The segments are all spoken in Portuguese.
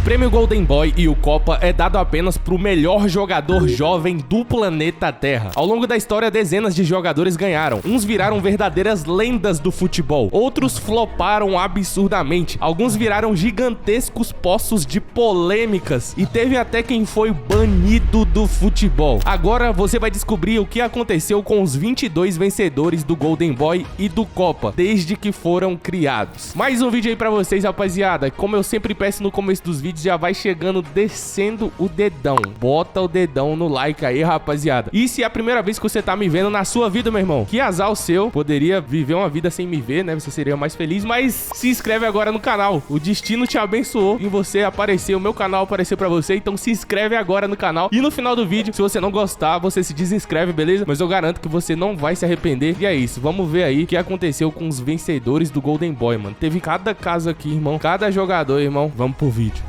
O prêmio Golden Boy e o Copa é dado apenas para o melhor jogador jovem do planeta Terra. Ao longo da história, dezenas de jogadores ganharam. Uns viraram verdadeiras lendas do futebol, outros floparam absurdamente, alguns viraram gigantescos poços de polêmicas e teve até quem foi banido do futebol. Agora você vai descobrir o que aconteceu com os 22 vencedores do Golden Boy e do Copa desde que foram criados. Mais um vídeo aí pra vocês, rapaziada. Como eu sempre peço no começo dos vídeos, já vai chegando descendo o dedão. Bota o dedão no like aí, rapaziada. E se é a primeira vez que você tá me vendo na sua vida, meu irmão, que azar o seu. Poderia viver uma vida sem me ver, né? Você seria mais feliz, mas se inscreve agora no canal. O destino te abençoou em você aparecer, o meu canal apareceu pra você, então se inscreve agora no canal. E no final do vídeo, se você não gostar, você se desinscreve, beleza? Mas eu garanto que você não vai se arrepender. E é isso, vamos ver aí o que aconteceu com os vencedores do Golden Boy, mano. Teve cada caso aqui, irmão, cada jogador, irmão. Vamos pro vídeo.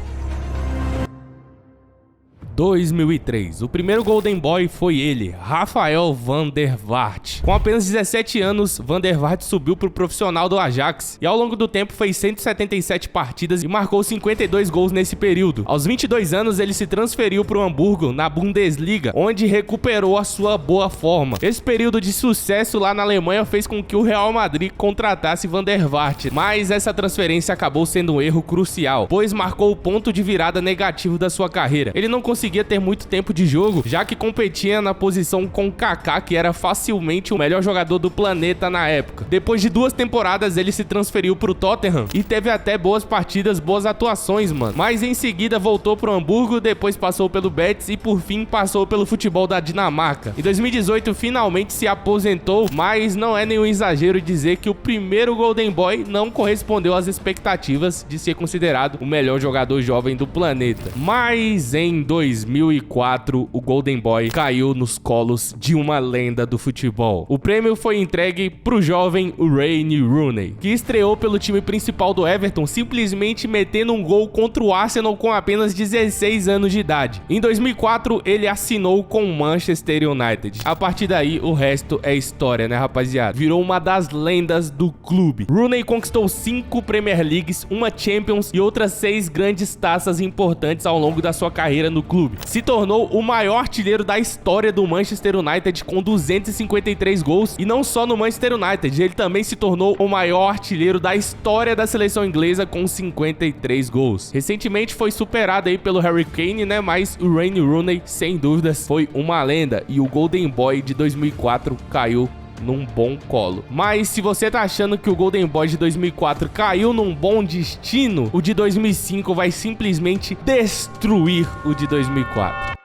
2003. O primeiro Golden Boy foi ele, Rafael van der Vaart. Com apenas 17 anos, van der Vaart subiu pro profissional do Ajax e ao longo do tempo fez 177 partidas e marcou 52 gols nesse período. Aos 22 anos, ele se transferiu pro Hamburgo, na Bundesliga, onde recuperou a sua boa forma. Esse período de sucesso lá na Alemanha fez com que o Real Madrid contratasse van der Vaart, mas essa transferência acabou sendo um erro crucial, pois marcou o ponto de virada negativo da sua carreira. Ele não conseguia ter muito tempo de jogo, já que competia na posição com Kaká, que era facilmente o melhor jogador do planeta na época. Depois de 2 temporadas, ele se transferiu pro Tottenham e teve até boas partidas, boas atuações, mano. Mas em seguida voltou pro Hamburgo, depois passou pelo Betis e por fim passou pelo futebol da Dinamarca. Em 2018 finalmente se aposentou, mas não é nenhum exagero dizer que o primeiro Golden Boy não correspondeu às expectativas de ser considerado o melhor jogador jovem do planeta. Mas em 2004, o Golden Boy caiu nos colos de uma lenda do futebol. O prêmio foi entregue pro jovem Wayne Rooney, que estreou pelo time principal do Everton, simplesmente metendo um gol contra o Arsenal com apenas 16 anos de idade. Em 2004, ele assinou com o Manchester United. A partir daí, o resto é história, né, rapaziada? Virou uma das lendas do clube. Rooney conquistou 5 Premier Leagues, uma Champions e outras 6 grandes taças importantes ao longo da sua carreira no clube. Se tornou o maior artilheiro da história do Manchester United com 253 gols. E não só no Manchester United, ele também se tornou o maior artilheiro da história da seleção inglesa com 53 gols. Recentemente foi superado aí pelo Harry Kane, né? Mas o Wayne Rooney, sem dúvidas, foi uma lenda. E o Golden Boy de 2004 caiu num bom colo. Mas se você tá achando que o Golden Boy de 2004 caiu num bom destino, o de 2005 vai simplesmente destruir o de 2004.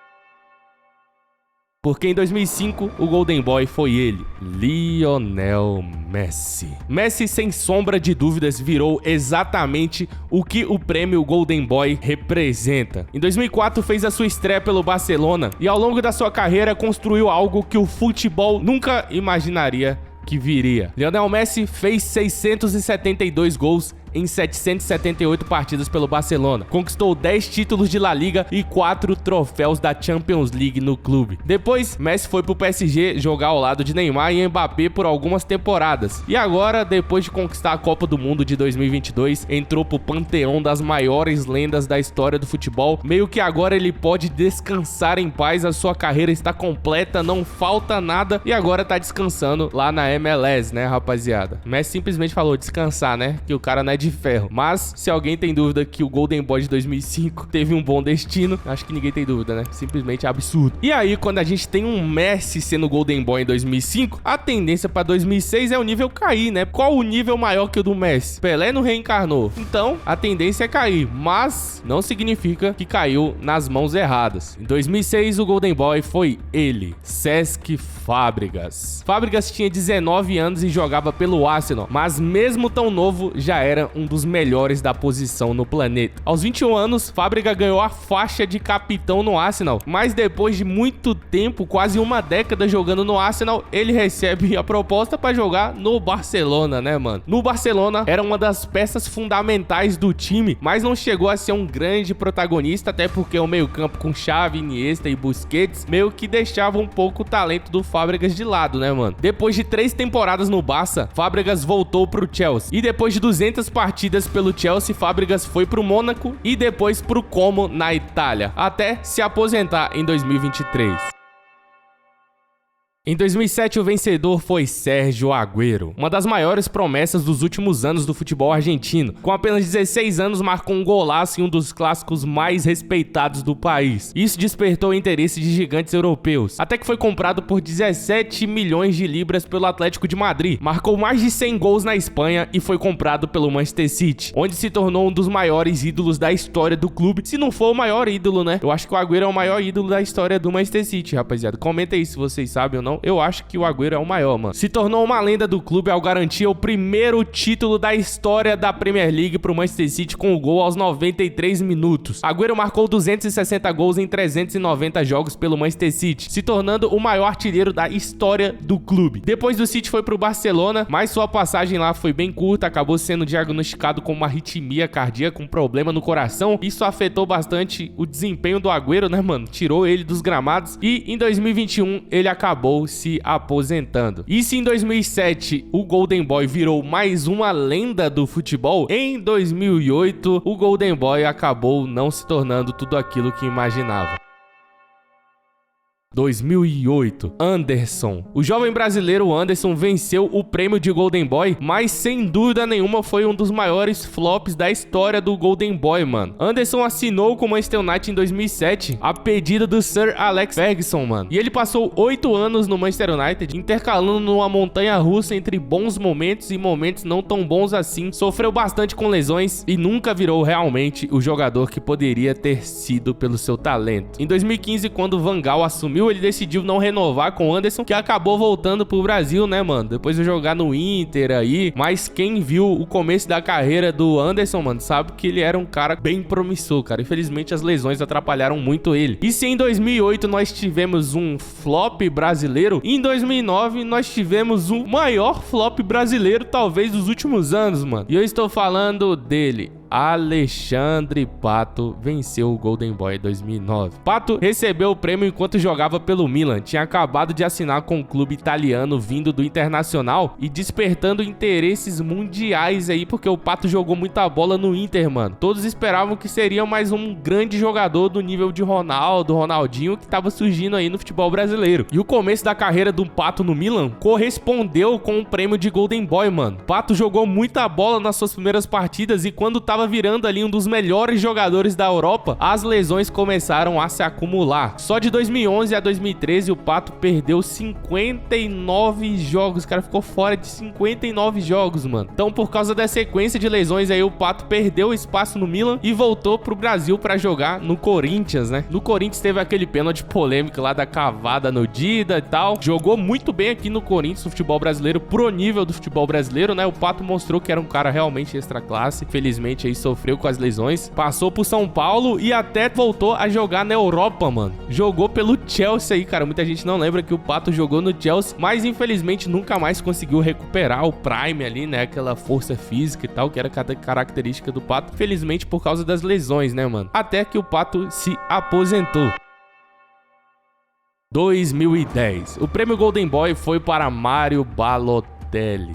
Porque em 2005, o Golden Boy foi ele, Lionel Messi. Messi, sem sombra de dúvidas, virou exatamente o que o prêmio Golden Boy representa. Em 2004, fez a sua estreia pelo Barcelona e ao longo da sua carreira construiu algo que o futebol nunca imaginaria que viria. Lionel Messi fez 672 gols em 778 partidas pelo Barcelona. Conquistou 10 títulos de La Liga e 4 troféus da Champions League no clube. Depois, Messi foi pro PSG jogar ao lado de Neymar e Mbappé por algumas temporadas. E agora, depois de conquistar a Copa do Mundo de 2022, entrou pro panteão das maiores lendas da história do futebol. Meio que agora ele pode descansar em paz, a sua carreira está completa, não falta nada e agora tá descansando lá na MLS, né, rapaziada? Messi simplesmente falou descansar, né? Que o cara não é de ferro. Mas se alguém tem dúvida que o Golden Boy de 2005 teve um bom destino, acho que ninguém tem dúvida, né? Simplesmente absurdo. E aí, quando a gente tem um Messi sendo Golden Boy em 2005, a tendência pra 2006 é o nível cair, né? Qual o nível maior que o do Messi? Pelé não reencarnou. Então, a tendência é cair, mas não significa que caiu nas mãos erradas. Em 2006, o Golden Boy foi ele, Cesc Fábregas. Fábregas tinha 19 anos e jogava pelo Arsenal, mas mesmo tão novo, já era um dos melhores da posição no planeta. Aos 21 anos, Fábregas ganhou a faixa de capitão no Arsenal, mas depois de muito tempo, quase uma década jogando no Arsenal, ele recebe a proposta para jogar no Barcelona, né, mano? No Barcelona, era uma das peças fundamentais do time, mas não chegou a ser um grande protagonista, até porque o meio-campo com Xavi, Iniesta e Busquets meio que deixava um pouco o talento do Fábregas de lado, né, mano? Depois de 3 temporadas no Barça, Fábregas voltou pro Chelsea e depois de 200 partidas pelo Chelsea, Fábregas foi pro Mônaco e depois pro Como na Itália, até se aposentar em 2023. Em 2007, o vencedor foi Sérgio Agüero, uma das maiores promessas dos últimos anos do futebol argentino. Com apenas 16 anos, marcou um golaço em um dos clássicos mais respeitados do país. Isso despertou o interesse de gigantes europeus, até que foi comprado por 17 milhões de libras pelo Atlético de Madrid. Marcou mais de 100 gols na Espanha e foi comprado pelo Manchester City, onde se tornou um dos maiores ídolos da história do clube. Se não for o maior ídolo, né? Eu acho que o Agüero é o maior ídolo da história do Manchester City, rapaziada. Comenta aí se vocês sabem ou não. Eu acho que o Agüero é o maior, mano. Se tornou uma lenda do clube ao garantir o primeiro título da história da Premier League pro Manchester City com o gol aos 93 minutos. Agüero marcou 260 gols em 390 jogos pelo Manchester City, se tornando o maior artilheiro da história do clube. Depois do City foi pro Barcelona, mas sua passagem lá foi bem curta, acabou sendo diagnosticado com uma arritmia cardíaca, um problema no coração. Isso afetou bastante o desempenho do Agüero, né, mano? Tirou ele dos gramados e em 2021 ele acabou se aposentando. E se em 2007 o Golden Boy virou mais uma lenda do futebol, em 2008 o Golden Boy acabou não se tornando tudo aquilo que imaginava. 2008, Anderson. O jovem brasileiro Anderson venceu o prêmio de Golden Boy, mas sem dúvida nenhuma foi um dos maiores flops da história do Golden Boy, mano. Anderson assinou com o Manchester United em 2007, a pedido do Sir Alex Ferguson, mano. E ele passou 8 anos no Manchester United, intercalando numa montanha-russa entre bons momentos e momentos não tão bons assim. Sofreu bastante com lesões e nunca virou realmente o jogador que poderia ter sido pelo seu talento. Em 2015, quando Van Gaal assumiu, ele decidiu não renovar com o Anderson, que acabou voltando pro Brasil, né, mano? Depois de jogar no Inter aí. Mas quem viu o começo da carreira do Anderson, mano, sabe que ele era um cara bem promissor, cara. Infelizmente, as lesões atrapalharam muito ele. E se em 2008 nós tivemos um flop brasileiro, em 2009 nós tivemos o maior flop brasileiro, talvez, dos últimos anos, mano. E eu estou falando dele. Alexandre Pato venceu o Golden Boy em 2009. Pato recebeu o prêmio enquanto jogava pelo Milan. Tinha acabado de assinar com o clube italiano vindo do Internacional e despertando interesses mundiais aí, porque o Pato jogou muita bola no Inter, mano. Todos esperavam que seria mais um grande jogador do nível de Ronaldo, Ronaldinho, que tava surgindo aí no futebol brasileiro. E o começo da carreira do Pato no Milan correspondeu com o prêmio de Golden Boy, mano. Pato jogou muita bola nas suas primeiras partidas e quando tava virando ali um dos melhores jogadores da Europa, as lesões começaram a se acumular. Só de 2011 a 2013 o Pato perdeu 59 jogos, o cara ficou fora de 59 jogos, mano. Então, por causa da sequência de lesões aí, o Pato perdeu espaço no Milan e voltou pro Brasil pra jogar no Corinthians, né? No Corinthians teve aquele pênalti polêmico lá da cavada no Dida e tal. Jogou muito bem aqui no Corinthians, no futebol brasileiro, pro nível do futebol brasileiro, né? O Pato mostrou que era um cara realmente extra classe. Felizmente aí sofreu com as lesões, passou pro São Paulo e até voltou a jogar na Europa, mano. Jogou pelo Chelsea aí, cara. Muita gente não lembra que o Pato jogou no Chelsea, mas infelizmente nunca mais conseguiu recuperar o prime ali, né? Aquela força física e tal, que era cada característica do Pato. Felizmente por causa das lesões, né, mano? Até que o Pato se aposentou. 2010. O prêmio Golden Boy foi para Mário Balotelli.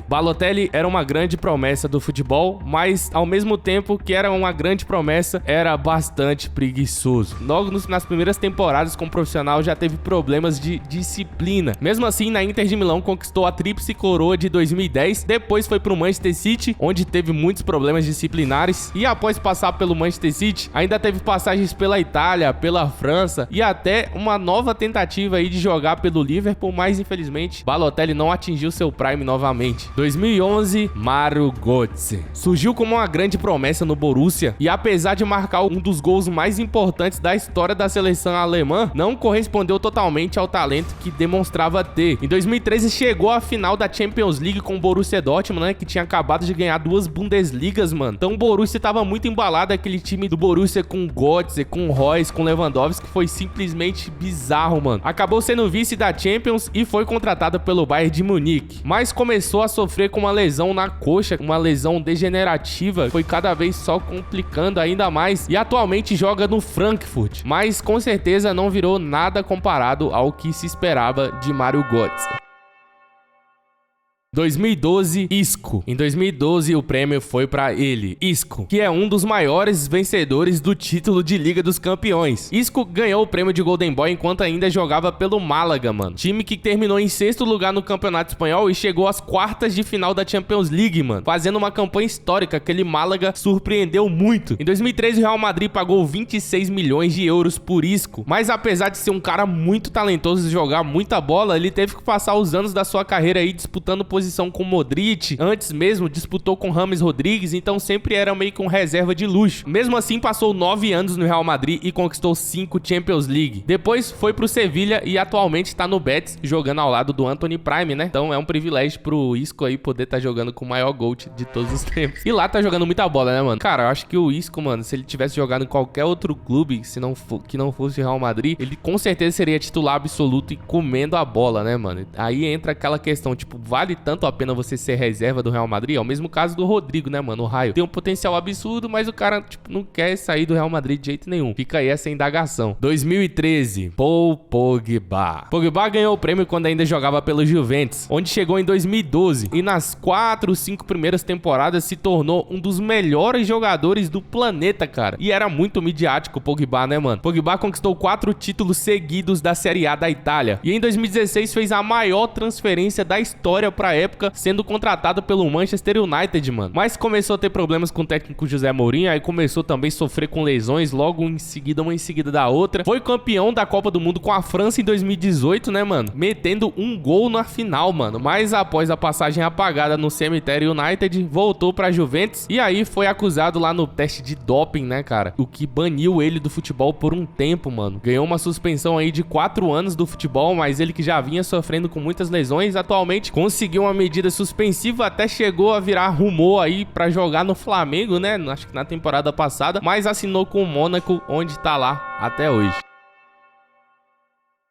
Balotelli era uma grande promessa do futebol, mas ao mesmo tempo que era uma grande promessa, era bastante preguiçoso. Logo nas primeiras temporadas como profissional já teve problemas de disciplina. Mesmo assim, na Inter de Milão conquistou a tríplice coroa de 2010, depois foi pro Manchester City, onde teve muitos problemas disciplinares, e após passar pelo Manchester City, ainda teve passagens pela Itália, pela França e até uma nova tentativa aí de jogar pelo Liverpool, mas infelizmente Balotelli não atingiu seu prime novamente. 2011, Mario Götze surgiu como uma grande promessa no Borussia e apesar de marcar um dos gols mais importantes da história da seleção alemã, não correspondeu totalmente ao talento que demonstrava ter. Em 2013 chegou à final da Champions League com o Borussia Dortmund, né, que tinha acabado de ganhar 2 Bundesligas, mano. Então o Borussia tava muito embalado, aquele time do Borussia com Götze, com Reus, com Lewandowski, que foi simplesmente bizarro, mano. Acabou sendo vice da Champions e foi contratado pelo Bayern de Munique, mas começou a sofrer com uma lesão na coxa, uma lesão degenerativa, foi cada vez só complicando ainda mais e atualmente joga no Frankfurt, mas com certeza não virou nada comparado ao que se esperava de Mario Götze. 2012, Isco. Em 2012, o prêmio foi pra ele, Isco, que é um dos maiores vencedores do título de Liga dos Campeões. Isco ganhou o prêmio de Golden Boy enquanto ainda jogava pelo Málaga, mano. Time que terminou em 6º lugar no Campeonato Espanhol e chegou às quartas de final da Champions League, mano. Fazendo uma campanha histórica, aquele Málaga surpreendeu muito. Em 2013, o Real Madrid pagou 26 milhões de euros por Isco. Mas apesar de ser um cara muito talentoso e jogar muita bola, ele teve que passar os anos da sua carreira aí disputando posição com Modric, antes mesmo disputou com James Rodrigues, então sempre era meio que um reserva de luxo. Mesmo assim, passou 9 anos no Real Madrid e conquistou 5 Champions League. Depois foi pro Sevilha e atualmente tá no Betis, jogando ao lado do Anthony Prime, né? Então é um privilégio pro Isco aí poder tá jogando com o maior GOAT de todos os tempos. E lá tá jogando muita bola, né, mano? Cara, eu acho que o Isco, mano, se ele tivesse jogado em qualquer outro clube, que não fosse o Real Madrid, ele com certeza seria titular absoluto e comendo a bola, né, mano? Aí entra aquela questão, tipo, vale tanto a pena você ser reserva do Real Madrid? É o mesmo caso do Rodrigo, né, mano? O Raio tem um potencial absurdo, mas o cara, tipo, não quer sair do Real Madrid de jeito nenhum. Fica aí essa indagação. 2013, Paul Pogba. Pogba ganhou o prêmio quando ainda jogava pelo Juventus, onde chegou em 2012 e nas 4 ou 5 primeiras temporadas se tornou um dos melhores jogadores do planeta, cara. E era muito midiático o Pogba, né, mano? Pogba conquistou 4 títulos seguidos da Série A da Itália e em 2016 fez a maior transferência da história pra época, sendo contratado pelo Manchester United, mano. Mas começou a ter problemas com o técnico José Mourinho, aí começou também a sofrer com lesões, logo em seguida, uma em seguida da outra. Foi campeão da Copa do Mundo com a França em 2018, né, mano? Metendo um gol na final, mano. Mas após a passagem apagada no Cemitério United, voltou pra Juventus e aí foi acusado lá no teste de doping, né, cara? O que baniu ele do futebol por um tempo, mano. Ganhou uma suspensão aí de 4 anos do futebol, mas ele que já vinha sofrendo com muitas lesões, atualmente conseguiu uma medida suspensiva, até chegou a virar rumor aí pra jogar no Flamengo, né? Acho que na temporada passada, mas assinou com o Mônaco, onde tá lá até hoje.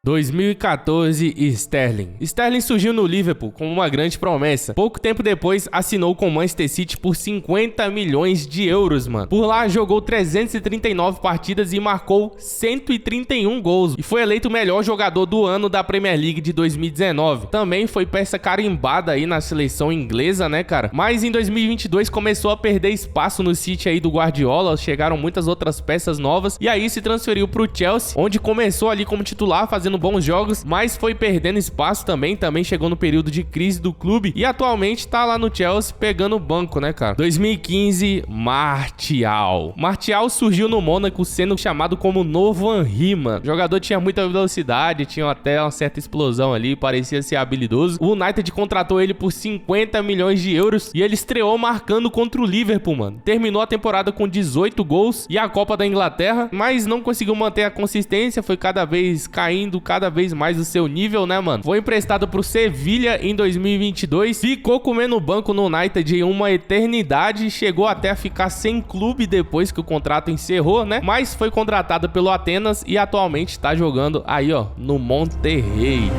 2014, Sterling. Sterling surgiu no Liverpool como uma grande promessa. Pouco tempo depois, assinou com o Manchester City por 50 milhões de euros, mano. Por lá, jogou 339 partidas e marcou 131 gols. E foi eleito o melhor jogador do ano da Premier League de 2019. Também foi peça carimbada aí na seleção inglesa, né, cara? Mas em 2022 começou a perder espaço no City aí do Guardiola. Chegaram muitas outras peças novas. E aí se transferiu pro Chelsea, onde começou ali como titular, fazendo bons jogos, mas foi perdendo espaço também chegou no período de crise do clube e atualmente tá lá no Chelsea pegando o banco, né, cara? 2015, Martial. Martial surgiu no Mônaco sendo chamado como novo Henry, mano. O jogador tinha muita velocidade, tinha até uma certa explosão ali, parecia ser habilidoso. O United contratou ele por 50 milhões de euros e ele estreou marcando contra o Liverpool, mano. Terminou a temporada com 18 gols e a Copa da Inglaterra, mas não conseguiu manter a consistência, foi cada vez caindo cada vez mais o seu nível, né, mano? Foi emprestado pro Sevilha em 2022, ficou comendo o banco no United em uma eternidade, chegou até a ficar sem clube depois que o contrato encerrou, né? Mas foi contratado pelo Atenas e atualmente tá jogando aí, ó, no Monterrey.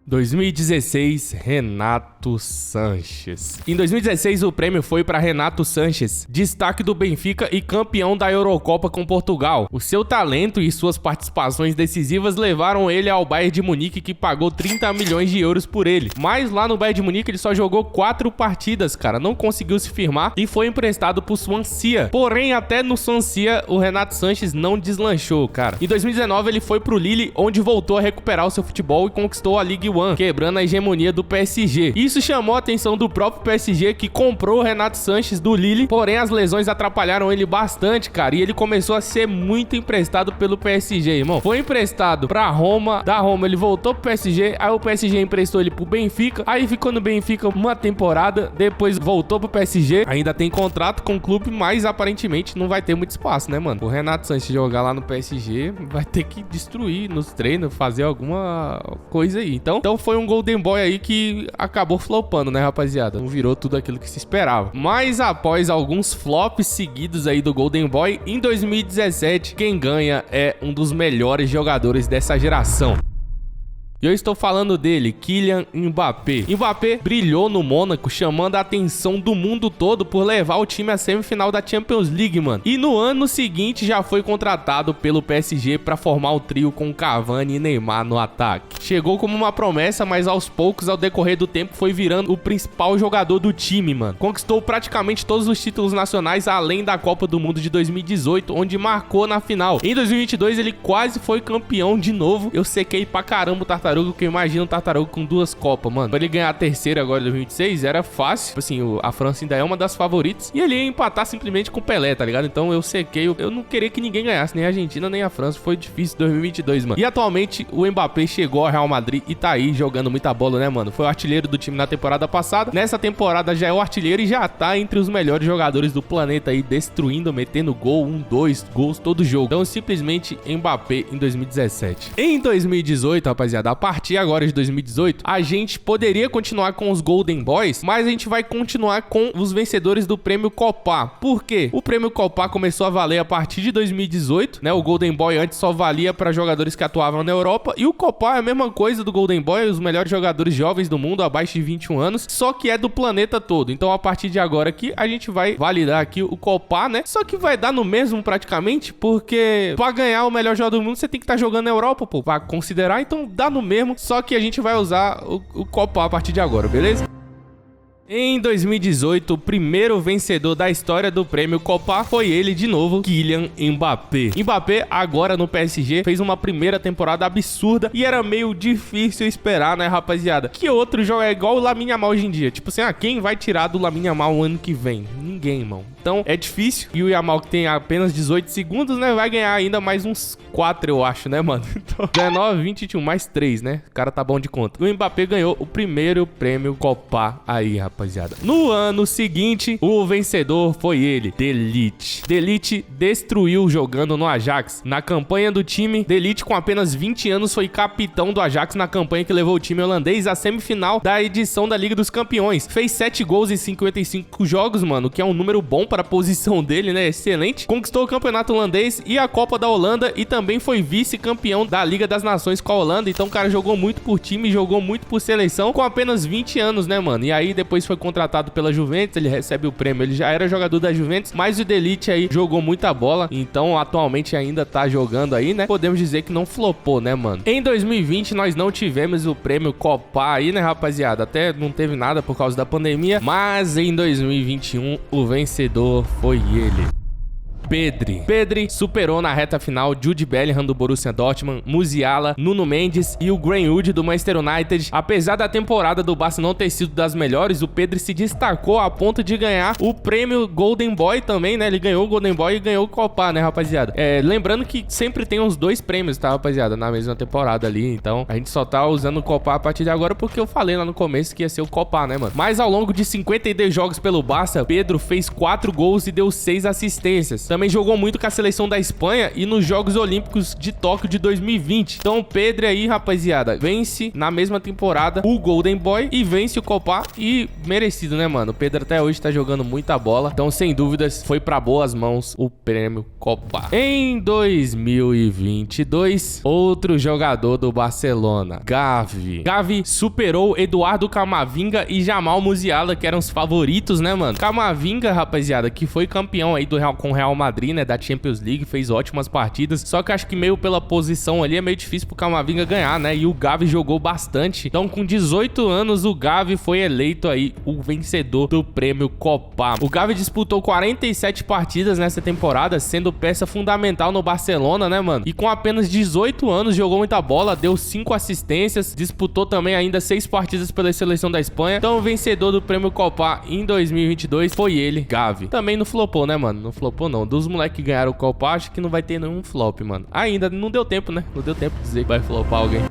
2016, Renato Sanches. Em 2016, o prêmio foi para Renato Sanches, destaque do Benfica e campeão da Eurocopa com Portugal. O seu talento e suas participações decisivas levaram ele ao Bayern de Munique, que pagou 30 milhões de euros por ele. Mas lá no Bayern de Munique ele só jogou 4 partidas, cara, não conseguiu se firmar e foi emprestado pro Swansea. Porém, até no Swansea, o Renato Sanches não deslanchou, cara. Em 2019, ele foi pro Lille, onde voltou a recuperar o seu futebol e conquistou a Ligue 1, quebrando a hegemonia do PSG. Isso chamou a atenção do próprio PSG, que comprou o Renato Sanches do Lille, porém as lesões atrapalharam ele bastante, cara, e ele começou a ser muito emprestado pelo PSG, irmão. Foi emprestado pra Roma, da Roma ele voltou pro PSG, aí o PSG emprestou ele pro Benfica, aí ficou no Benfica uma temporada, depois voltou pro PSG, ainda tem contrato com o clube, mas aparentemente não vai ter muito espaço, né, mano? O Renato Sanches jogar lá no PSG vai ter que destruir nos treinos, fazer alguma coisa aí. Então foi um Golden Boy aí que acabou flopando, né, rapaziada? Não virou tudo aquilo que se esperava. Mas após alguns flops seguidos aí do Golden Boy, em 2017, quem ganha é um dos melhores jogadores dessa geração. E eu estou falando dele, Kylian Mbappé. Mbappé brilhou no Mônaco, chamando a atenção do mundo todo por levar o time à semifinal da Champions League, mano. E no ano seguinte já foi contratado pelo PSG para formar o trio com Cavani e Neymar no ataque. Chegou como uma promessa, mas aos poucos, ao decorrer do tempo, foi virando o principal jogador do time, mano. Conquistou praticamente todos os títulos nacionais, além da Copa do Mundo de 2018, onde marcou na final. Em 2022, ele quase foi campeão de novo. Eu sequei pra caramba o Tartaruga, porque eu imagino o Tartaruga com 2 Copas, mano. Pra ele ganhar a terceira agora em 2026, era fácil. Assim, a França ainda é uma das favoritas. E ele ia empatar simplesmente com o Pelé, tá ligado? Então eu sequei. Eu não queria que ninguém ganhasse, nem a Argentina, nem a França. Foi difícil 2022, mano. E atualmente, o Mbappé chegou ao Real Madrid e tá aí jogando muita bola, né, mano? Foi o artilheiro do time na temporada passada. Nessa temporada já é o artilheiro e já tá entre os melhores jogadores do planeta aí, destruindo, metendo gol, 2 gols todo jogo. Então, simplesmente Mbappé em 2017. Em 2018, rapaziada, a partir agora de 2018, a gente poderia continuar com os Golden Boys, mas a gente vai continuar com os vencedores do prêmio Copa. Por quê? O prêmio Copa começou a valer a partir de 2018, né? O Golden Boy antes só valia para jogadores que atuavam na Europa, e o Copa é a mesma coisa do Golden Boy, os melhores jogadores jovens do mundo, abaixo de 21 anos, só que é do planeta todo. Então, a partir de agora aqui, a gente vai validar aqui o Copa, né? Só que vai dar no mesmo praticamente, porque pra ganhar o melhor jogador do mundo, você tem que estar jogando na Europa, pô, pra considerar, então dá no mesmo, só que a gente vai usar o Copa a partir de agora, beleza? Em 2018, o primeiro vencedor da história do prêmio Copa foi ele de novo, Kylian Mbappé. Mbappé, agora no PSG, fez uma primeira temporada absurda e era meio difícil esperar, né, rapaziada? Que outro jogo é igual o Lamine Yamal hoje em dia. Tipo assim, quem vai tirar do Lamine Yamal o ano que vem? Ninguém, irmão. Então, é difícil. E o Yamal, que tem apenas 18 segundos, né, vai ganhar ainda mais uns 4, eu acho, né, mano? Então, 19, 20, 21, mais 3, né? O cara tá bom de conta. O Mbappé ganhou o primeiro prêmio Copa aí, rapaziada. No ano seguinte, o vencedor foi ele, De Ligt. De Ligt destruiu jogando no Ajax. Na campanha do time, De Ligt, com apenas 20 anos, foi capitão do Ajax na campanha que levou o time holandês à semifinal da edição da Liga dos Campeões. Fez 7 gols em 55 jogos, mano, que é um número bom para a posição dele, né? Excelente. Conquistou o campeonato holandês e a Copa da Holanda e também foi vice-campeão da Liga das Nações com a Holanda. Então o cara jogou muito por time, jogou muito por seleção com apenas 20 anos, né, mano? E aí depois foi contratado pela Juventus, ele recebe o prêmio. Ele já era jogador da Juventus, mas o De Ligt aí jogou muita bola, então atualmente ainda tá jogando aí, né? Podemos dizer que não flopou, né, mano? Em 2020 nós não tivemos o prêmio Copa aí, né, rapaziada? Até não teve nada por causa da pandemia, mas em 2021 o vencedor foi ele. Pedri superou na reta final Jude Bellingham do Borussia Dortmund, Musiala, Nuno Mendes e o Greenwood do Manchester United. Apesar da temporada do Barça não ter sido das melhores, o Pedri se destacou a ponto de ganhar o prêmio Golden Boy também, né? Ele ganhou o Golden Boy e ganhou o Copa, né, rapaziada? Lembrando que sempre tem uns 2 prêmios, tá, rapaziada? Na mesma temporada ali, então a gente só tá usando o Copa a partir de agora porque eu falei lá no começo que ia ser o Copa, né, mano? Mas ao longo de 52 jogos pelo Barça, Pedro fez 4 gols e deu 6 assistências. Também jogou muito com a seleção da Espanha e nos Jogos Olímpicos de Tóquio de 2020. Então o Pedro aí, rapaziada, vence na mesma temporada o Golden Boy e vence o Copa, e merecido, né, mano? O Pedro até hoje tá jogando muita bola, então sem dúvidas foi pra boas mãos o prêmio Copa. Em 2022, outro jogador do Barcelona, Gavi. Gavi superou Eduardo Camavinga e Jamal Musiala, que eram os favoritos, né, mano? Camavinga, rapaziada, que foi campeão aí com o Real Madrid, né, da Champions League, fez ótimas partidas, só que acho que meio pela posição ali é meio difícil pro Camavinga ganhar, né, e o Gavi jogou bastante, então com 18 anos o Gavi foi eleito aí o vencedor do prêmio Copa. O Gavi disputou 47 partidas nessa temporada, sendo peça fundamental no Barcelona, né, mano, e com apenas 18 anos jogou muita bola, deu 5 assistências, disputou também ainda 6 partidas pela seleção da Espanha, então o vencedor do prêmio Copa em 2022 foi ele, Gavi. Também não flopou, né, mano, não flopou não. Dos moleques que ganharam o Copa, acho que não vai ter nenhum flop, mano. Ainda não deu tempo, né? Não deu tempo de dizer que vai flopar alguém.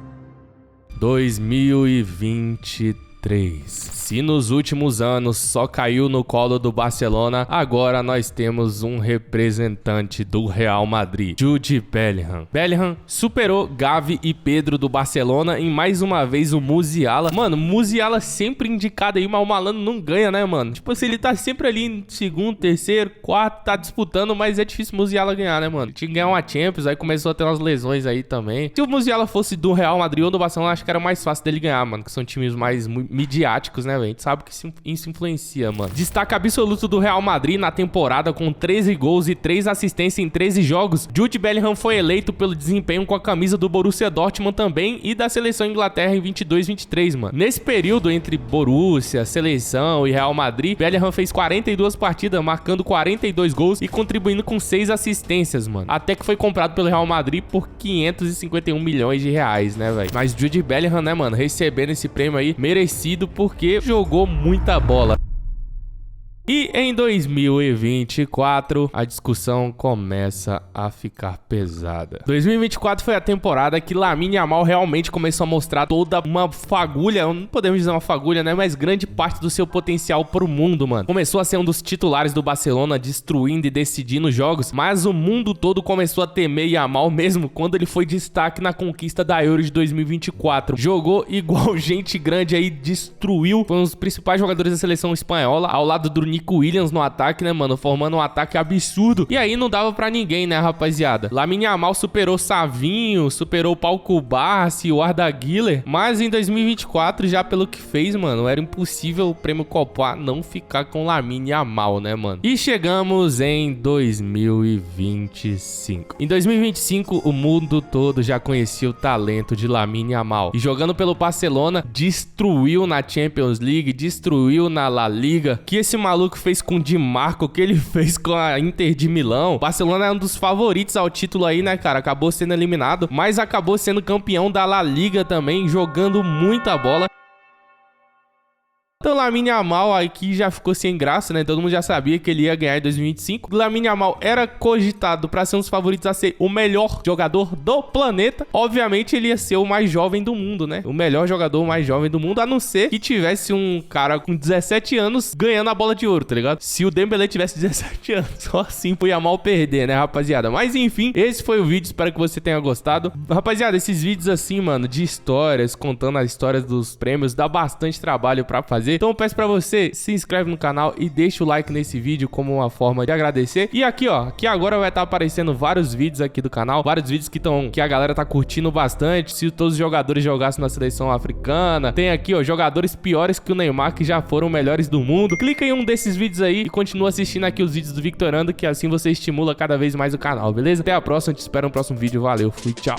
2023. 2023. Se nos últimos anos só caiu no colo do Barcelona, agora nós temos um representante do Real Madrid, Jude Bellingham. Bellingham superou Gavi e Pedro do Barcelona em mais uma vez o Musiala. Mano, Musiala sempre indicado aí, mas o malandro não ganha, né, mano? Tipo assim, ele tá sempre ali em segundo, terceiro, quarto, tá disputando, mas é difícil o Musiala ganhar, né, mano? Tinha que ganhar uma Champions, aí começou a ter umas lesões aí também. Se o Musiala fosse do Real Madrid ou do Barcelona, acho que era mais fácil dele ganhar, mano, que são times mais midiáticos, né, velho? A gente sabe que isso influencia, mano. Destaque absoluto do Real Madrid na temporada com 13 gols e 3 assistências em 13 jogos. Jude Bellingham foi eleito pelo desempenho com a camisa do Borussia Dortmund também e da seleção Inglaterra em 22-23, mano. Nesse período entre Borussia, seleção e Real Madrid, Bellingham fez 42 partidas, marcando 42 gols e contribuindo com 6 assistências, mano. Até que foi comprado pelo Real Madrid por 551 milhões de reais, né, velho? Mas Jude Bellingham, né, mano, recebendo esse prêmio aí, merecido porque jogou muita bola. E em 2024, a discussão começa a ficar pesada. 2024 foi a temporada que Lamine Yamal realmente começou a mostrar toda uma fagulha, não podemos dizer uma fagulha, né? Mas grande parte do seu potencial pro mundo, mano. Começou a ser um dos titulares do Barcelona, destruindo e decidindo jogos, mas o mundo todo começou a temer Yamal mesmo quando ele foi destaque na conquista da Euro de 2024. Jogou igual gente grande aí, destruiu, foi um dos principais jogadores da seleção espanhola, ao lado do Nico Williams no ataque, né, mano? Formando um ataque absurdo. E aí não dava pra ninguém, né, rapaziada? Lamine Yamal superou Savinho, superou o Pau Cubarsí, o Arda Güler. Mas em 2024, já pelo que fez, mano, era impossível o prêmio Copa não ficar com Lamine Yamal, né, mano? E chegamos em 2025. Em 2025, o mundo todo já conhecia o talento de Lamine Yamal. E jogando pelo Barcelona, destruiu na Champions League, destruiu na La Liga. Que esse maluco fez com o Di Marco, que ele fez com a Inter de Milão. O Barcelona é um dos favoritos ao título aí, né, cara? Acabou sendo eliminado, mas acabou sendo campeão da La Liga também, jogando muita bola. Então, Lamine Yamal aqui já ficou sem graça, né? Todo mundo já sabia que ele ia ganhar em 2025. Lamine Yamal era cogitado para ser um dos favoritos a ser o melhor jogador do planeta. Obviamente, ele ia ser o mais jovem do mundo, né? O melhor jogador mais jovem do mundo, a não ser que tivesse um cara com 17 anos ganhando a bola de ouro, tá ligado? Se o Dembélé tivesse 17 anos, só assim pro Yamal perder, né, rapaziada? Mas enfim, esse foi o vídeo, espero que você tenha gostado. Rapaziada, esses vídeos assim, mano, de histórias, contando as histórias dos prêmios, dá bastante trabalho pra fazer. Então eu peço pra você, se inscreve no canal e deixa o like nesse vídeo como uma forma de agradecer. E aqui, ó, que agora vai estar aparecendo vários vídeos aqui do canal, vários vídeos que a galera tá curtindo bastante. Se todos os jogadores jogassem na seleção africana, tem aqui, ó, jogadores piores que o Neymar que já foram melhores do mundo. Clica em um desses vídeos aí e continua assistindo aqui os vídeos do Victorando, que assim você estimula cada vez mais o canal, beleza? Até a próxima, te espero no próximo vídeo. Valeu, fui, tchau.